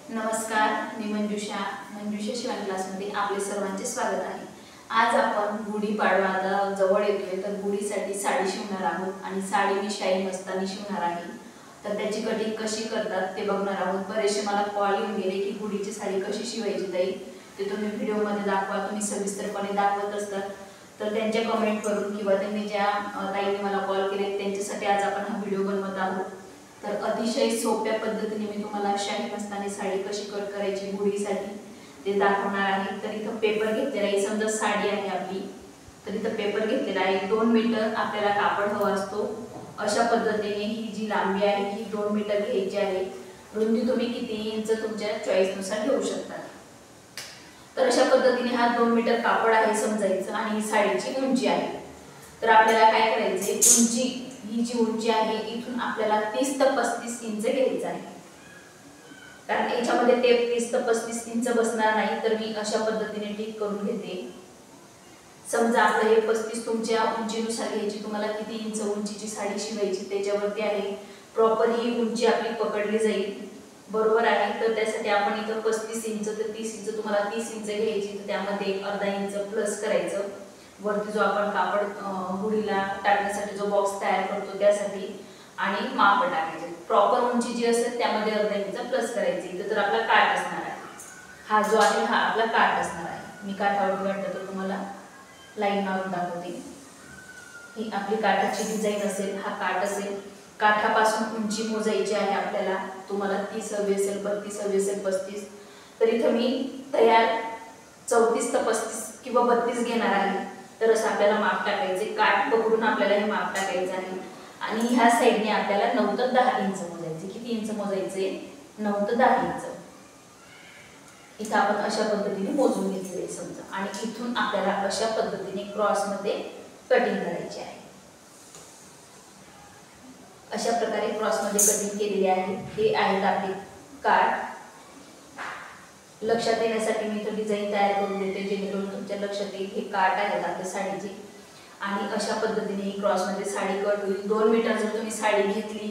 नमस्कार, मी मंजुषा शिवण क्लासमध्ये आपले सर्वांचे स्वागत आहे। आज आपण गुढीपाडवा आता जवळ येतोय, तर गुढीसाठी साडी शिवणार आहोत आणि साडी मी शाही मस्तानी शिवणार आहे। तर त्याची कटिंग कशी करतात ते बघणार आहोत। बरेचसे मला कॉल येऊन गेले की गुढीची साडी कशी शिवायची ताई, ते तुम्ही व्हिडिओमध्ये दाखवा, तुम्ही सविस्तरपणे दाखवत असतात। तर त्यांच्या कमेंट करून किंवा त्यांनी ज्या ताईंनी मला कॉल केले त्यांच्यासाठी आज आपण हा व्हिडिओ बनवत आहोत। तर अतिशय सोप्या पद्धतीने मी तुम्हाला शाही मस्तानी साडी कशी कट करायची गुढीसाठी ते दाखवणार आहे। तर इथं पेपर घेतलेला आहे, समजा साडी आहे आपली, तर इथं पेपर घेतलेला आहे। 2 मीटर आपल्याला कापड हवा असतो। अशा पद्धतीने ही जी लांबी आहे ही 2 मीटर घ्यायची आहे। रुंदी तुम्ही किती इंच तुमच्या चॉईसनुसार घेऊ शकता। तर अशा पद्धतीने हा 2 मीटर कापड आहे समजायचं आणि साडीची उंची आहे। तर आपल्याला काय करायचे, उंची ही जी उंची आहे इथून आपल्याला 30 ते 35 इंच घ्यायचं आहे, कारण याच्यामध्ये टेप 30 ते 35 इंच बसणार नाही। तर मी अशा पद्धतीने टिक करून घेते। समजा आपलं हे 35 तुमच्या उंचीनुसार घ्यायची, तुम्हाला किती इंच उंचीची साडी शिवायची त्याच्यावरती आहे। प्रॉपर ही उंची आपली पकडली जाईल, बरोबर आहे। तर त्यासाठी आपण इथं 35 इंच तर 30 इंच, तुम्हाला 30 इंच घ्यायची, तर त्यामध्ये अर्धा इंच प्लस करायचं वरती जो आपण कापड गुढीला टाकण्यासाठी जो बॉक्स तयार करतो त्यासाठी, आणि माप टाकायचे। प्रॉपर उंची जी असेल त्यामध्ये अर्धा इंच प्लस करायची। इथं तर आपला काठ असणार आहे, हा जो आहे हा आपला काठ असणार आहे। मी काठावर वाटतं तुम्हाला लाईन मारून दाखवते। ही आपली काठाची डिझाईन असेल, हा काठ असेल। काठापासून उंची मोजायची आहे आपल्याला, तुम्हाला 30 हवी असेल, 32 हवी असेल, 35। तर इथं मी तयार 34 ते 35 किंवा 32 घेणार आहे। तर असं आपल्याला माप टाकायचे, काठ पकडून आपल्याला हे माप टाकायचं आहे। आणि ह्या साइडने आपल्याला 9 ते 10 इंच मोजायचे। किती इंच मोजायचे? 9 ते 10 इंच। इथं आपण अशा पद्धतीने मोजून घेतलेले समजा, आणि इथून आपल्याला अशा पद्धतीने क्रॉस मध्ये कटिंग करायची आहे। अशा प्रकारे क्रॉस मध्ये कटिंग केलेली आहे। हे आहेत आपले काठ। लक्षात येण्यासाठी मी इथं डिझाईन तयार करून देते, जेणेकरून तुमच्या लक्षात येईल हे काठ आहेत आपल्या साडीची। आणि अशा पद्धतीने ही क्रॉस मध्ये साडी कट होईल। 2 मीटर जर तुम्ही साडी घेतली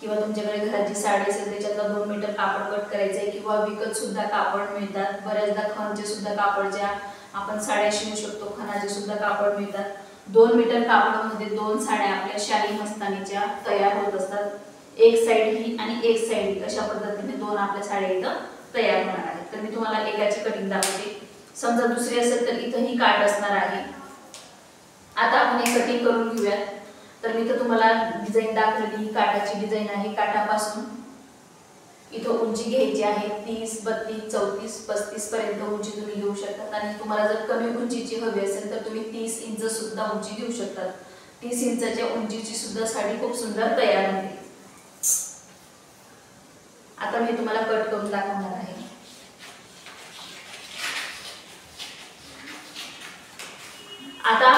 किंवा तुमच्याकडे घराची साडी असेल त्याच्यातला 2 मीटर कापड कट करायचं आहे, किंवा विकत सुद्धा कापड मिळतात। बऱ्याचदा खणचे सुद्धा कापडच्या आपण साड्या शिवू शकतो, खणाचे सुद्धा कापड मिळतात। 2 मीटर कापडामध्ये 2 साड्या आपल्या शाही मस्तानीच्या तयार होत असतात। एक साइड ही आणि एक साइड ही, अशा पद्धतीने 2 आपल्या साड्या इथं तयार होणार आहेत। तर मी तुम्हाला एकाची कटिंग दाखवते। समजा दुसरी असेल तर इथं ही काठ असणार आहे। आता आपण हे कटिंग करून घेऊया। तर मी तर तुम्हाला डिझाईन दाखवली, ही काठाची डिझाईन आहे। काठापासून इथं उंची घ्यायची आहे 30, 32, 34, 35 पर्यंत उंची तुम्ही घेऊ शकता। आणि तुम्हाला जर कमी उंचीची हवी असेल तर तुम्ही 30 इंच सुद्धा उंची घेऊ शकता। 30 इंचाच्या उंचीची सुद्धा साडी खूप सुंदर तयार होते। आता मी तुम्हाला कट करून दाखवणार आहे। आता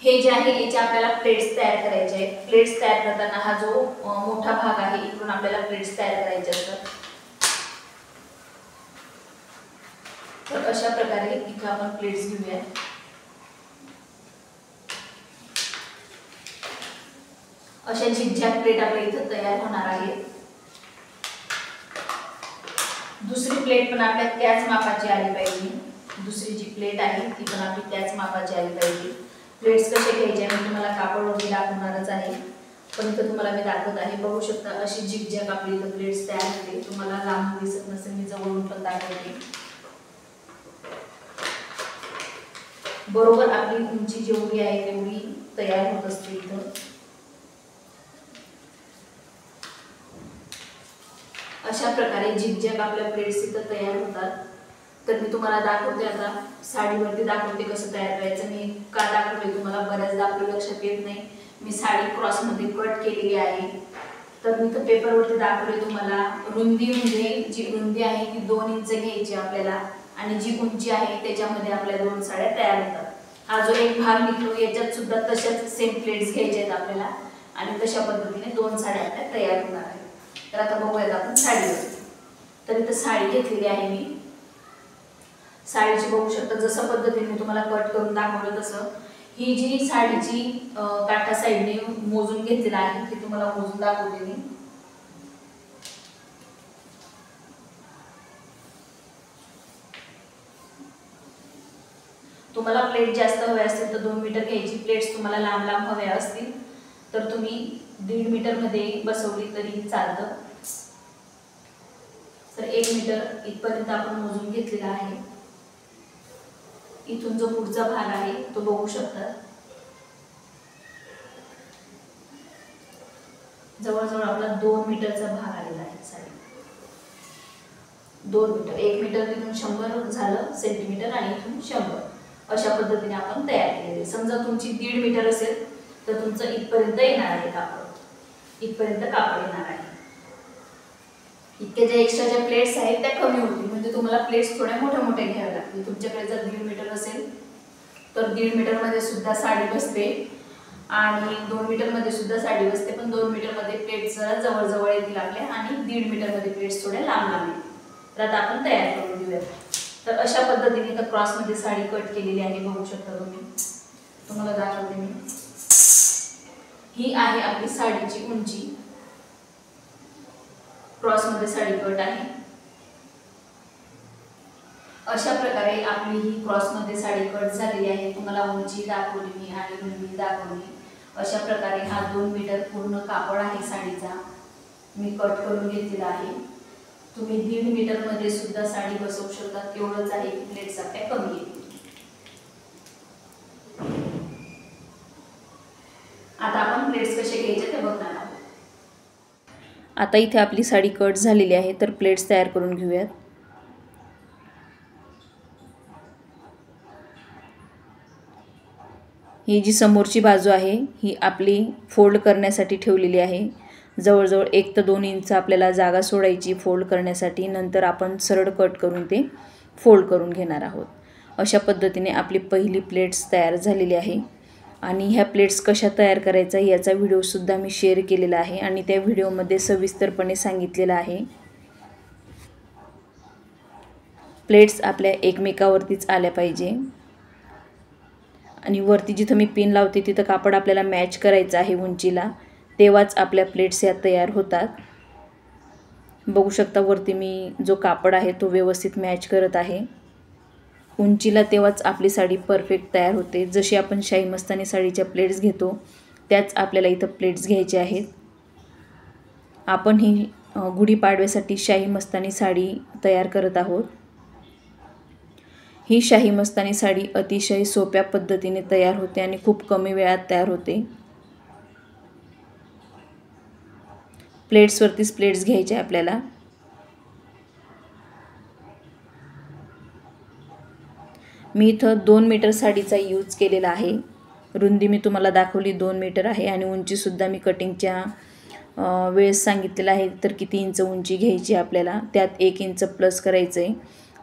हे जे आहे याचे आपल्याला प्लेट्स तयार करायचे आहेत। प्लेट्स तयार करताना हा जो मोठा भाग आहे इकडून आपल्याला प्लेट्स तयार करायचे असतात। तर अशा प्रकारे इथे आपण प्लेट्स घेऊया। अशा झिगझॅग प्लेट आपल्या इथे तयार होणार आहे। दुसरी प्लेट पण आपल्या त्याच मापाची आली पाहिजे। दुसरी जी प्लेट आहे ती पण आपली त्याच मापाची आली पाहिजे। प्लेट्स कसे घ्यायचे मी तुम्हाला कापडवरती दाखवणारच आहे, पण इथं तुम्हाला मी दाखवत आहे। बघू शकता अशी झिगझॅग आपली इथं प्लेट्स तयार होते। तुम्हाला लांबून दिसत नसेल, मी जवळून पण दाखवते। बरोबर आपली उंची जेवढी आहे तेवढी तयार होत असते इथं। अशा प्रकारे झिगझॅग आपल्या प्लेट्स इथं तयार होतात। तर मी तुम्हाला दाखवते, आता साडीवरती दाखवते कसं तयार करायचं। मी का दाखवते तुम्हाला बऱ्याचदा आपल्या लक्षात येत नाही। मी साडी क्रॉस मध्ये कट केलेली आहे। तर मी तर पेपरवरती दाखवले तुम्हाला। रुंदी म्हणजे जी रुंदी आहे ती 2 इंच घ्यायची आपल्याला, आणि जी उंची आहे त्याच्यामध्ये आपल्या 2 साड्या तयार होतात। हा जो एक भाग निघतो याच्यात सुद्धा तशाच सेम प्लेट्स घ्यायचे आहेत आपल्याला, आणि तशा पद्धतीने 2 साड्या आपल्या तयार होणार आहेत। तर आता बघूयात आपण साडीवर। तर इथं साडी घेतलेली आहे मी। साडीची बघू शकता जसं पद्धतीने तुम्हाला कट करून दाखवलं तसं ही जी साडीची काठा साइडने मोजून घेतलेला आहे ते तुम्हाला मोजून दाखवते मी। तुम्हाला प्लेट जास्त हवे असतील तर 2 मीटर घ्यायची. प्लेट्स तुम्हाला लांब लांब हव्या असतील तर तुम्ही 1.5 मीटरमध्ये बसवली तरी चालतं. तर 1 मीटर इथपर्यंत आपण मोजून घेतलेला आहे. इथून जो पुढचा भाग आहे तो बघू शकता. जवळजवळ आपला 2 मीटरचा भाग आलेला आहे साडी. 2 मीटर, 1 मीटर तिथून 100 झालं सेंटीमीटर आणि इथून 100 अशा पद्धतीने आपण तयार केलेले. समजा तुमची 1.5 मीटर असेल तर तुमचं इथपर्यंत येणार आहे कापड, इथपर्यंत कापड येणार आहे. इतके जे एक्स्ट्रा ज्या प्लेट्स आहेत त्या कमी होतील, म्हणजे तुम्हाला प्लेट्स थोड्या मोठ्या मोठ्या घ्याव्या लागतील. तुमच्याकडे जर 1.5 मीटर असेल तर 1.5 मीटरमध्ये सुद्धा साडी बसते आणि 2 मीटरमध्ये सुद्धा साडी बसते. पण 2 मीटरमध्ये प्लेट्स जरा जवळजवळ येतील आपल्या आणि 1.5 मीटरमध्ये प्लेट्स थोड्या लांब लांब येतील. तर आता आपण तयार करून घेऊया. तर अशा पद्धतीने तर क्रॉसमध्ये साडी कट केलेली आहे, बघू शकता तुम्ही. तुम्हाला दाखवते मी. ही आहे आपली साडीची उंची. क्रॉसमध्ये साडी कट आहे. अशा प्रकारे आपली ही क्रॉसमध्ये साडी कट झालेली आहे. तुम्हाला उंची दाखवली मी आणि रुंदी दाखवली. अशा प्रकारे हा 2 मीटर पूर्ण कापड आहे साडीचा, मी कट करून घेतलेला आहे. तुम्ही 1.5 मीटरमध्ये सुद्धा साडी बसवू शकता. तेवढंच आहे की प्लेट्स आपल्या कमी येतील. आता आपण प्लेट्स कसे घ्यायचे ते बघणार आहोत. आता इथे आपली साडी कट झालेली आहे, तर प्लेट्स तयार करून घेऊयात. ही जी समोरची बाजू आहे ही आपली फोल्ड करण्यासाठी ठेवलेली आहे. जवळजवळ 1 ते 2 इंच आपल्याला जागा सोडायची फोल्ड करण्यासाठी. नंतर आपण सरळ कट करून ते फोल्ड करून घेणार आहोत. अशा पद्धतीने आपली पहिली प्लेट्स तयार झालेली आहे. आणि ह्या प्लेट्स कशा तयार करायचा याचा व्हिडिओसुद्धा मी शेअर केलेला आहे आणि त्या व्हिडिओमध्ये सविस्तरपणे सांगितलेलं आहे. प्लेट्स आपल्या एकमेकावरतीच आल्या पाहिजे आणि वरती जिथं मी पिन लावते तिथं कापड आपल्याला मॅच करायचं आहे उंचीला, तेव्हाच आपल्या प्लेट्स या तयार होतात. बघू शकता वरती मी जो कापड आहे तो व्यवस्थित मॅच करत आहे उंचीला, तेव्हाच आपली साडी परफेक्ट तयार होते. जशी आपण शाही मस्तानी साडीच्या प्लेट्स घेतो त्याच आपल्याला इथं प्लेट्स घ्यायचे आहेत. आपण ही गुढीपाडव्यासाठी शाही मस्तानी साडी तयार करत आहोत. ही शाही मस्तानी साडी अतिशय सोप्या पद्धतीने तयार होते आणि खूप कमी वेळात तयार होते. प्लेट्सवरतीच प्लेट्स घ्यायचे आपल्याला. मी इथं 2 मीटर साडीचा यूज केलेला आहे. रुंदी मी तुम्हाला दाखवली 2 मीटर आहे आणि उंचीसुद्धा मी कटिंगच्या वेळेस सांगितलेलं आहे. तर किती इंच उंची घ्यायची आपल्याला, त्यात 1 इंच प्लस करायचं आहे.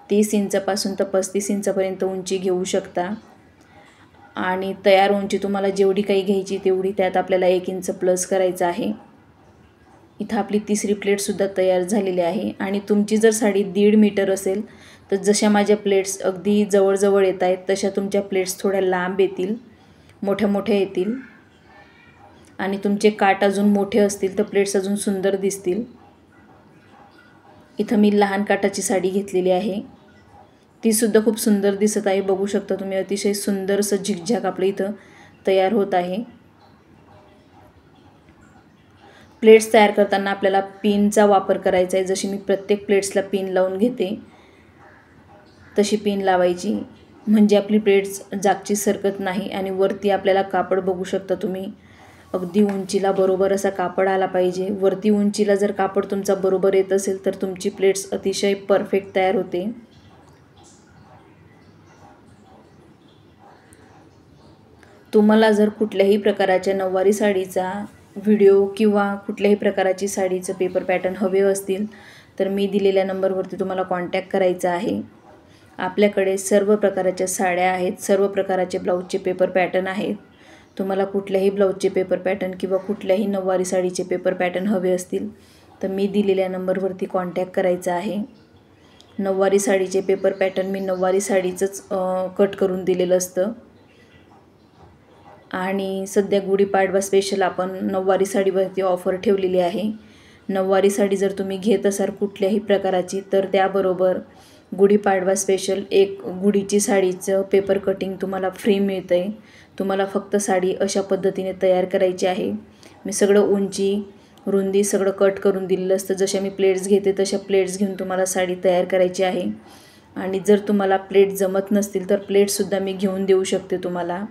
30 इंचापासून तर 35 इंचापर्यंत उंची घेऊ शकता आणि तयार उंची तुम्हाला जेवढी काही घ्यायची तेवढी त्यात आपल्याला 1 इंच प्लस करायचं आहे. इथं आपली तिसरी प्लेटसुद्धा तयार झालेली आहे. आणि तुमची जर साडी 1.5 मीटर असेल तर जशा माझ्या प्लेट्स अगदी जवळजवळ येत आहेत तशा तुमच्या प्लेट्स थोड्या लांब येतील, मोठ्या मोठ्या येतील. आणि तुमचे काठ अजून मोठे असतील तर प्लेट्स अजून सुंदर दिसतील. इथं मी लहान काठाची साडी घेतलेली आहे, तीसुद्धा खूप सुंदर दिसत आहे. बघू शकता तुम्ही अतिशय सुंदर असं झिकझॅक आपलं इथं तयार होत आहे. प्लेट्स तयार करताना आपल्याला पिनचा वापर करायचा आहे. जशी मी प्रत्येक प्लेट्सला पिन लावून घेते तशी पिन लावायची, म्हणजे आपली प्लेट्स जागची सरकत नाही. आणि वरती आपल्याला कापड बघू शकता तुम्ही, अगदी उंचीला बरोबर असा कापड आला पाहिजे. वरती उंचीला जर कापड तुमचा बरोबर येत असेल तर तुमची प्लेट्स अतिशय परफेक्ट तयार होते. तुम्हाला जर कुठल्याही प्रकाराच्या नऊवारी साडीचा व्हिडिओ किंवा कुठल्याही प्रकाराची साडीचं पेपर पॅटर्न हवे असतील तर मी दिलेल्या नंबरवरती तुम्हाला कॉन्टॅक्ट करायचा आहे. आपल्याकडे सर्व प्रकाराच्या साड्या आहेत, सर्व प्रकाराचे ब्लाऊजचे पेपर पॅटर्न आहेत. तुम्हाला कुठल्याही ब्लाऊजचे पेपर पॅटर्न किंवा कुठल्याही नऊवारी साडीचे पेपर पॅटर्न हवे असतील तर मी दिलेल्या नंबरवरती कॉन्टॅक्ट करायचा आहे. नऊवारी साडीचे पेपर पॅटर्न मी नऊवारी साडीचंच कट करून दिलेलं असतं. आणि सध्या गुढीपाडवा स्पेशल आपण नऊवारी साडीवरती ऑफर ठेवलेली आहे. नऊवारी साडी जर तुम्ही घेत असाल कुठल्याही प्रकाराची तर त्याबरोबर गुढीपाडवा स्पेशल एक गुढीची साडीचं पेपर कटिंग तुम्हाला फ्री मिळतं आहे. तुम्हाला फक्त साडी अशा पद्धतीने तयार करायची आहे. मी सगळं उंची रुंदी सगळं कट करून दिलेलं असतं. जशा मी प्लेट्स घेते तशा प्लेट्स घेऊन तुम्हाला साडी तयार करायची आहे. आणि जर तुम्हाला प्लेट जमत नसतील तर प्लेटसुद्धा मी घेऊन देऊ शकते तुम्हाला.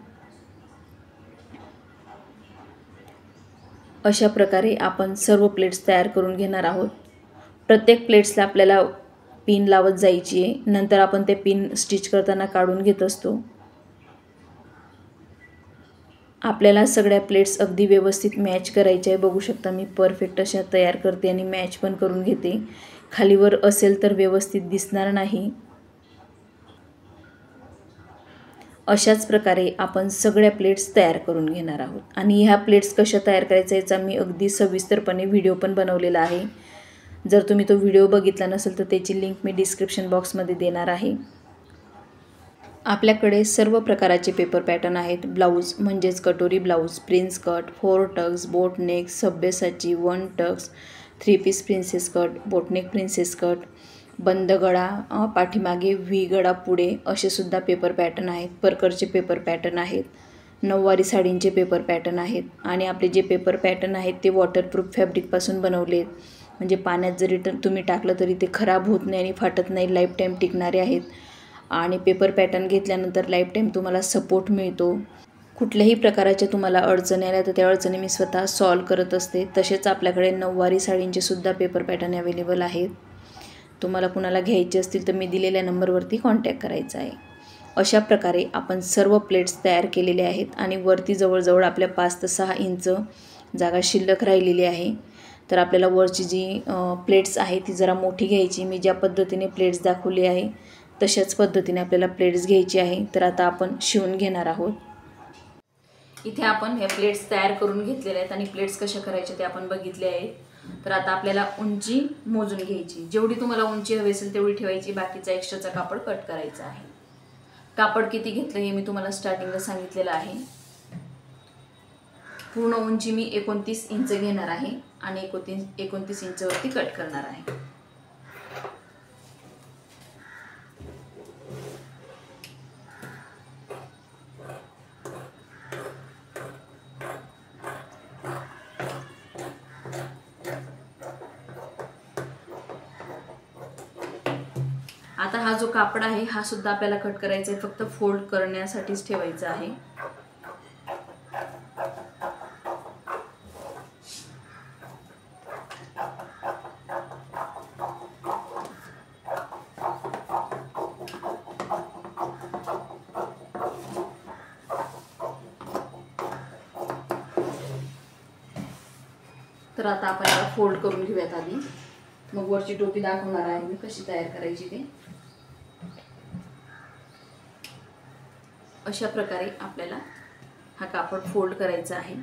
अशा प्रकारे आपण सर्व प्लेट्स तयार करून घेणार आहोत. प्रत्येक प्लेट्सला आपल्याला पिन लावत जायची आहे. नंतर आपण ते पिन स्टिच करताना काढून घेत असतो. आपल्याला सगळ्या प्लेट्स अगदी व्यवस्थित मॅच करायच्या आहे. बघू शकता मी परफेक्ट अशा तयार करते आणि मॅच पण करून घेते. खालीवर असेल तर व्यवस्थित दिसणार नाही. अशाच प्रकारे आपण सगळ्या प्लेट्स तयार करून घेणार आहोत. आणि ह्या प्लेट्स कशा तयार करायच्या याचा मी अगदी सविस्तरपणे व्हिडिओ पण बनवलेला आहे. जर तुम्ही तो व्हिडिओ बघितला नसेल तर त्याची लिंक मी डिस्क्रिप्शन बॉक्समध्ये देणार आहे. आपल्याकडे सर्व प्रकाराचे पेपर पॅटर्न आहेत. ब्लाऊज म्हणजेच कटोरी blouse, prince cut, 4 tucks, boat neck, सभ्यसाची, 1 tucks, 3 piece princess cut, boat neck princess cut, बंद गळा, पाठीमागे व्ही गळा पुढे असे सुद्धा पेपर पॅटर्न आहेत. परकरचे पेपर पॅटर्न आहेत. नऊवारी साडींचे पेपर पॅटर्न आहेत. आणि आपले जे पेपर पॅटर्न आहेत ते वॉटरप्रूफ फॅब्रिकपासून बनवले आहेत. म्हणजे पाण्यात जरी तुम्ही टाकलं तरी ते खराब होत नाही आणि फाटत नाही. लाईफ टाईम टिकणारे आहेत. आणि पेपर पॅटर्न घेतल्यानंतर लाईफ टाईम तुम्हाला सपोर्ट मिळतो. कुठल्याही प्रकाराच्या तुम्हाला अडचणी आल्या तर त्या अडचणी मी स्वतः सॉल्व करत असते. तसेच आपल्याकडे नऊवारी साडींचे सुद्धा पेपर पॅटर्न अवेलेबल आहेत. तुम्हाला कुणाला घ्यायचे असतील तर मी दिलेल्या नंबरवरती कॉन्टॅक्ट करायचा आहे. अशा प्रकारे आपण सर्व प्लेट्स तयार केलेले आहेत. आणि वरती जवळजवळ आपल्या 5 ते 6 इंच जागा शिल्लक राहिलेली आहे. तर आपल्याला वरची जी प्लेट्स आहे ती जरा मोठी घ्यायची. मी ज्या पद्धतीने प्लेट्स दाखवली आहे तशाच पद्धतीने आपल्याला प्लेट्स घ्यायची आहे. तर आता आपण शिवून घेणार आहोत. इथे आपण हे प्लेट्स तयार करून घेतलेले आहेत आणि प्लेट्स कशा करायचे ते आपण बघितले आहेत. तर आता आपल्याला उंची मोजून घ्यायची. जेवढी तुम्हाला उंची हवी असेल तेवढी ठेवायची. बाकीचा एक्स्ट्राचा कापड कट करायचा आहे. कापड किती घेतलं हे मी तुम्हाला स्टार्टिंगला सांगितलेलं आहे. पूर्ण उंची मी 29 इंच घेणार आहे आणि 29 इंचवरती कट करणार आहे. आता हा जो कापड आहे हा सुद्धा आपल्याला कट करायचा आहे. फक्त फोल्ड करण्यासाठीच ठेवायचा आहे. तर आता आपण याला फोल्ड करून घेऊयात आधी. मग वरची टोपी दाखवणार आहे मी कशी तयार करायची ते. अशा प्रकारे आपल्याला हा कापड फोल्ड करायचा आहे.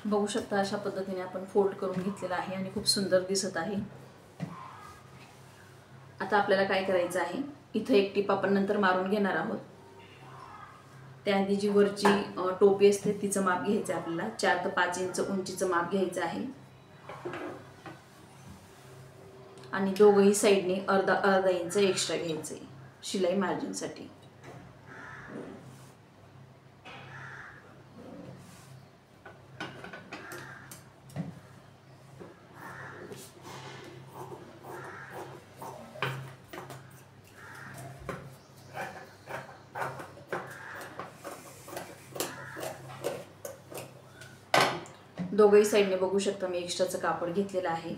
बघू शकता अशा पद्धतीने आपण फोल्ड करून घेतलेला आहे आणि खूप सुंदर दिसत आहे. आता आपल्याला काय करायचं आहे, इथे एक टिप आपण नंतर मारून घेणार आहोत. त्याआधी जी वरची टोपी असते तिचं माप घ्यायचं आहे आपल्याला. 4 ते 5 इंच उंचीचं माप घ्यायचं आहे आणि दोघही साईडने अर्धा इंच एक्स्ट्रा घ्यायचं आहे शिलाई मार्जिनसाठी. दोघही साईडने बघू शकता मी एक्स्ट्राचं कापड घेतलेलं आहे.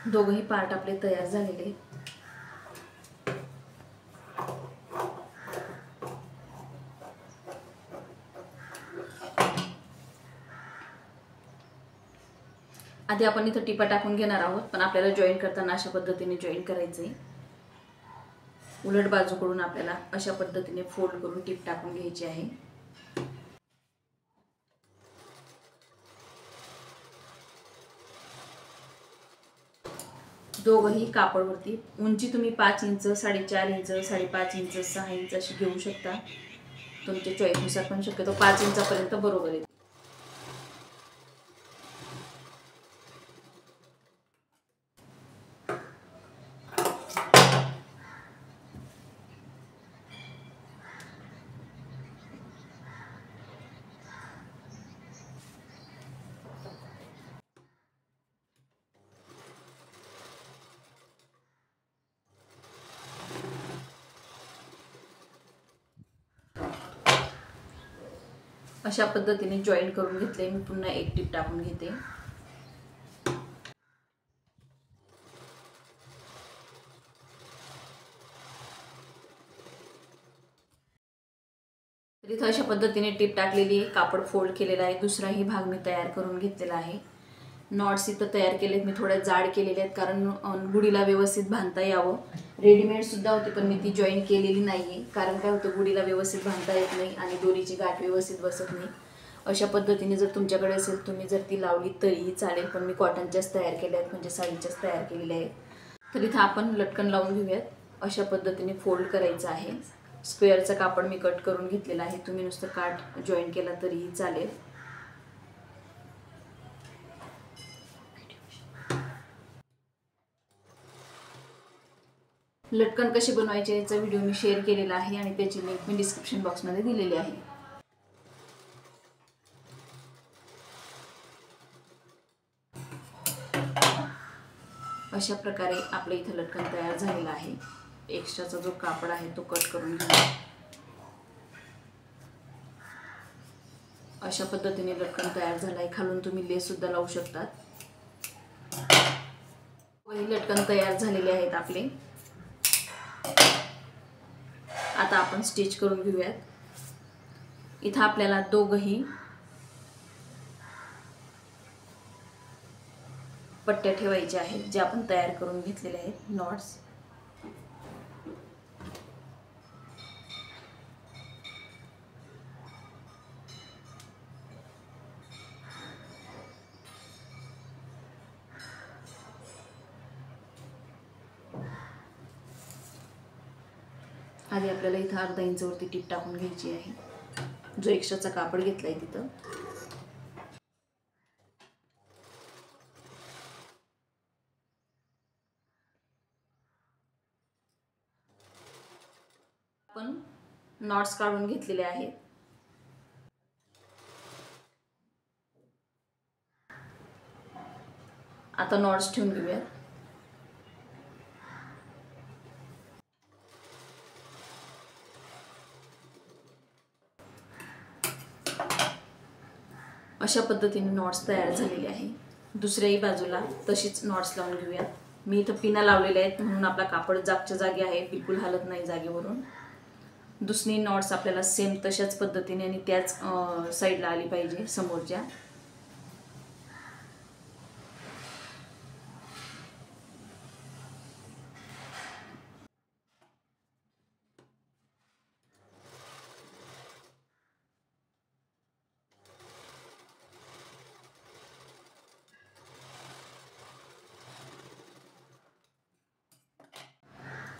दोघही पार्ट आपले तयार झालेले. आधी आपण इथं टिपा टाकून घेणार आहोत, पण आपल्याला जॉईन करताना अशा पद्धतीने जॉईन करायचंय. उलट बाजूकडून आपल्याला अशा पद्धतीने फोल्ड करून टिप टाकून घ्यायची आहे. दोघही कापडवरती उंची तुम्ही 5 इंच, 4.5 इंच, 5.5 इंच, 6 इंच अशी घेऊ शकता. तुमच्या चॉईसनुसार, पण शक्यतो 5 इंचापर्यंत बरोबर आहे. अशा पद्धतीने जॉईन करून घेतले. मी पुन्हा एक टिप टाकून घेते. तर इथं अशा पद्धतीने टिप टाकलेली आहे, कापड फोल्ड केलेला आहे. दुसराही भाग मी तयार करून घेतलेला आहे. नॉट्स इथं तयार केलेत मी, थोड्या जाड केलेले आहेत कारण गुढीला व्यवस्थित बांधता यावं. रेडीमेड सुद्धा होती पण मी ती जॉईन केलेली नाहीये, कारण काय होतं गुढीला व्यवस्थित बांधता येत नाही आणि दोरीची गाठ व्यवस्थित बसत नाही. अशा पद्धतीने जर तुमच्याकडे असेल तुम्ही जर ती लावली तरीही चालेल, पण मी कॉटनच्याच तयार केल्या आहेत, म्हणजे साडीच्याच तयार केलेल्या आहेत. तर इथं आपण लटकन लावून घेऊयात. अशा पद्धतीने फोल्ड करायचं आहे. स्क्वेअरचं कापड मी कट करून घेतलेलं आहे, तुम्ही नुसतं काठ जॉईन केला तरीही चालेल. लटकन कशी बनवायचे याचा व्हिडिओ मी शेअर केलेला आहे आणि त्याची लिंक मी डिस्क्रिप्शन बॉक्समध्ये दिलेली आहे. अशा प्रकारे आपल्या इथं लटकन तयार झालेला आहे. एक्स्ट्राचा जो कापड आहे तो कट करून घेऊ. अशा पद्धतीने लटकन तयार झाला आहे. खालून तुम्ही लेस सुद्धा लावू शकतात. लटकन तयार झालेले आहेत आपले. आता आपण स्टिच करून घेऊयात. इथं आपल्याला दोघही पट्ट्या ठेवायच्या आहेत, जे आपण तयार करून घेतलेले आहेत नॉट्स. आधी आपल्याला इथं अर्धा इंचवरती टिप टाकून घ्यायची आहे, जो एक्स्ट्राचा कापड घेतलाय तिथं. आपण नॉट्स काढून घेतलेले आहेत. आता नॉट्स ठेवून घेऊया. अशा पद्धतीने नॉट्स तयार झालेले आहे. दुसऱ्याही बाजूला तशीच नॉट्स लावून घेऊया. मी इथं पिना लावलेल्या आहेत म्हणून आपला कापड जागच्या जागी आहे, बिलकुल हलत नाही जागेवरून. दुसरी नॉट्स आपल्याला सेम तशाच पद्धतीने आणि त्याच साईडला आली पाहिजे समोरच्या.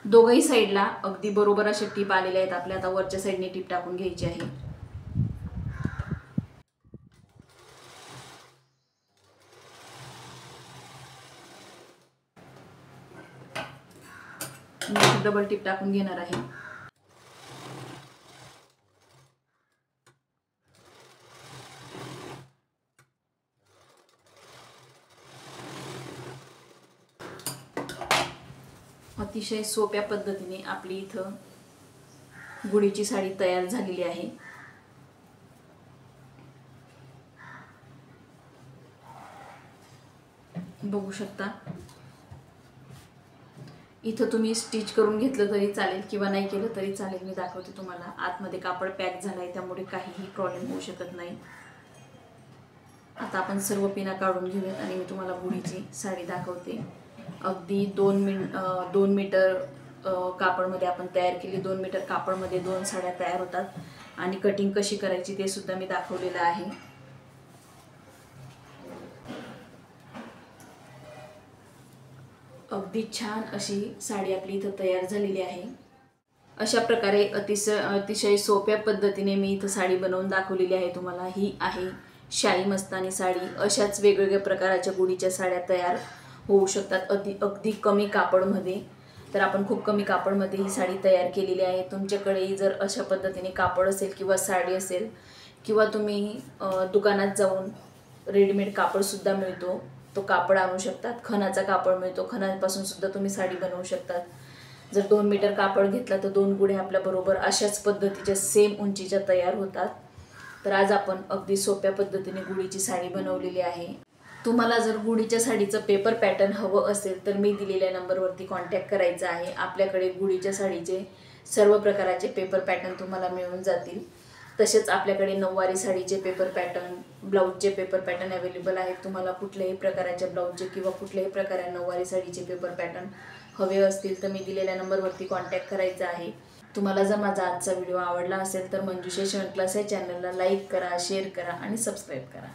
दोघही साईडला अगदी बरोबर अशा टीप आलेल्या आहेत आपल्या. आता वरच्या साईडने टीप टाकून घ्यायची आहे. मी डबल टीप टाकून घेणार आहे. अतिशय सोप्या पद्धतीने आपली इथं गुढीची साडी तयार झालेली आहे। बघू शकता। इथं तुम्ही स्टिच करून घेतलं तरी चालेल किंवा नाही केलं तरी चालेल, मी दाखवते तुम्हाला। आतमध्ये कापड पॅक झालाय त्यामुळे काहीही प्रॉब्लेम होऊ शकत नाही। आता आपण सर्व पिना काढून घेऊयात आणि मी तुम्हाला गुढीची साडी दाखवते। अगदी 2 मीटर कापडमध्ये आपण तयार केली। 2 मीटर कापडमध्ये 2 साड्या तयार होतात आणि कटिंग कशी करायची ते सुद्धा मी दाखवलेलं आहे। अगदी छान अशी साडी आपली इथं तयार झालेली आहे। अशा प्रकारे अतिशय सोप्या पद्धतीने मी इथं साडी बनवून दाखवलेली आहे तुम्हाला। ही आहे शाही मस्तानी साडी। अशाच वेगवेगळ्या प्रकारच्या गुढीच्या साड्या तयार होऊ शकतात अगदी कमी कापडमध्ये। तर आपण खूप कमी कापडमध्ये ही साडी तयार केलेली आहे। तुमच्याकडेही जर अशा पद्धतीने कापड असेल किंवा साडी असेल किंवा तुम्ही दुकानात जाऊन रेडीमेड कापडसुद्धा मिळतो, तो कापड आणू शकतात। खणाचा कापड मिळतो, खणापासून सुद्धा तुम्ही साडी बनवू शकतात। जर 2 मीटर कापड घेतला तर 2 गुढ्या आपल्या बरोबर अशाच पद्धतीच्या सेम उंचीच्या तयार होतात। तर आज आपण अगदी सोप्या पद्धतीने गुढीची साडी बनवलेली आहे। तुम्हाला जर गुढीच्या साडीचं पेपर पॅटर्न हवं असेल तर मी दिलेल्या नंबरवरती कॉन्टॅक्ट करायचा आहे। आपल्याकडे गुढीच्या साडीचे सर्व प्रकारचे पेपर पॅटर्न तुम्हाला मिळून जातील। तसेच आपल्याकडे नऊवारी साडीचे पेपर पॅटर्न, ब्लाऊजचे पेपर पॅटर्न अवेलेबल आहेत। तुम्हाला कुठल्याही प्रकारच्या ब्लाऊजचे किंवा कुठल्याही प्रकारे नऊवारी साडीचे पेपर पॅटर्न हवे असतील तर मी दिलेल्या नंबरवरती कॉन्टॅक्ट करायचा आहे। तुम्हाला जर माझा आजचा व्हिडिओ आवडला असेल तर मंजुषा शिवण क्लास या चॅनलला लाईक करा, शेअर करा आणि सबस्क्राईब करा।